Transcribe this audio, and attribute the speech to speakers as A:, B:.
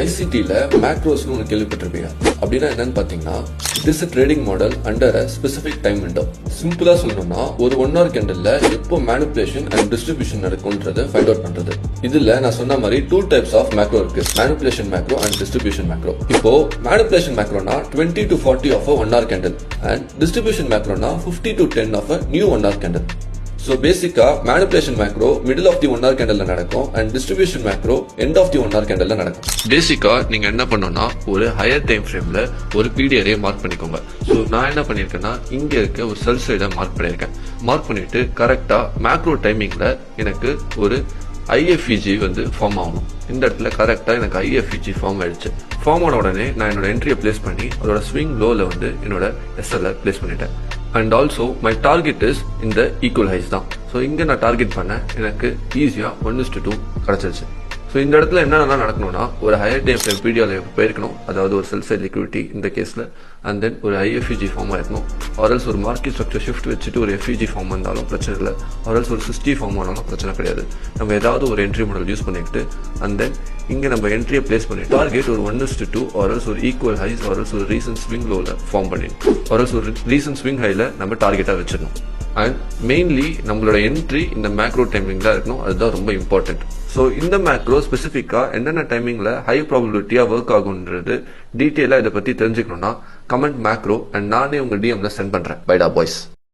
A: ஐசிடியில் மேக்ரோஸ்னு ஒன்று கேள்விப்பட்டிருப்பீங்க. அப்படின்னா என்னன்னு பார்த்தீங்கன்னா, it is a trading model under a specific time window. சிம்பிளாக சொல்லணும்னா ஒரு 1 hour கேண்டலில் எப்போ மேனிபுலேஷன் அண்ட் டிஸ்ட்ரிபியூஷன் நடக்கும்ன்றதை ஃபைண்ட் அவுட் பண்ணுறது. இதில் நான் சொன்ன மாதிரி 2 types ஆஃப் மேக்ரோ இருக்கு, manipulation macro and distribution macro. இப்போ மேனிபுலேஷன் மேக்ரோனா 20 to 40 of 1 hour candle and distribution மேக்ரோனா 50 to 10 of new 1 hour candle. So பேசிக்காக manipulation macro middle of the 1 hour கேண்டலில் நடக்கும் and distribution macro end of the 1 hour கேண்டலில் நடக்கும். பேசிக்காக நீங்கள் என்ன பண்ணணும்னா ஒரு ஹையர் டைம் ஃப்ரேமில் ஒரு பீடியரே மார்க் பண்ணிக்கோங்க. ஸோ நான் என்ன பண்ணியிருக்கேன்னா இங்கே இருக்க ஒரு செல் சைடை மார்க் பண்ணியிருக்கேன். மார்க் பண்ணிட்டு கரெக்டாக மேக்ரோ டைமிங்கில் எனக்கு ஒரு IFEG வந்து ஃபார்ம் ஆகணும். இந்த இடத்துல கரெக்டாக எனக்கு IFEG ஃபார்ம் ஆயிடுச்சு. ஃபார்ம் ஆன உடனே நான் என்னோட என்ட்ரியை பிளேஸ் பண்ணி அதோட ஸ்விங் லோவில் வந்து என்னோட SL பிளேஸ் பண்ணிட்டேன். And also my target is இந்த ஈக்குவல் ஹைஸ் தான். ஸோ இங்கே நான் டார்கெட் பண்ணேன், எனக்கு ஈஸியாக 1:2 கிடச்சிருச்சு. ஸோ இந்த இடத்துல என்னென்னலாம் நடக்கணும்னா ஒரு ஹையர் டைம் ஃப்ரேம் பீடியோவில் போயிருக்கணும், அதாவது ஒரு செல் சைட் லிக்விடிட்டி இந்த கேஸில், அண்ட் தென் ஒரு IFEG ஃபார்ம் ஆயிருக்கணும். ஆர்எல்ஸ் ஒரு மார்க்கெட் ஸ்ட்ரக்சர் ஷிஃப்ட் வச்சுட்டு ஒரு FEG ஃபார்ம் வந்தாலும் பிரச்சனை இல்லை, ஆர்எல்ஸ் ஒரு 60 ஃபார்ம் ஆனாலும் பிரச்சனை கிடையாது. நம்ம ஏதாவது ஒரு என்ட்ரி மாடல் யூஸ் பண்ணிக்கிட்டு அண்ட் தென் இங்கே நம்ம என்ட்ரியை பிளேஸ் பண்ணி டார்கெட் ஒரு 1:2 ஆர்எல்ஸ் ஒரு ஈக்குவல் ஹைஸ் ஆர்எல்ஸ் ஒரு ரீசன்ட் ஸ்விங் லோவில் ஃபார்ம் பண்ணிடணும், ஆர்எல்ஸ் ஒரு ரீசன்ட் ஸ்விங் ஹையில் நம்ம டார்கெட்டாக வச்சிடணும். அண்ட் மெயின்லி நம்மளோட என்ட்ரி இந்த மேக்ரோ டைமிங் தான் இருக்கணும், அதுதான் ரொம்ப இம்பார்ட்டன்ட். ஸோ இந்த மேக்ரோ ஸ்பெசிஃபிக்காக என்னென்ன டைமிங்கில் ஹை ப்ராபபிலிட்டியாக ஒர்க் ஆகுன்றது டீட்டெயிலாக இதை பற்றி தெரிஞ்சுக்கணும்னா கமெண்ட் மேக்ரோ அண்ட் நானே உங்கள் DMல சென்ட் பண்ணுறேன். பைடா பாய்ஸ்.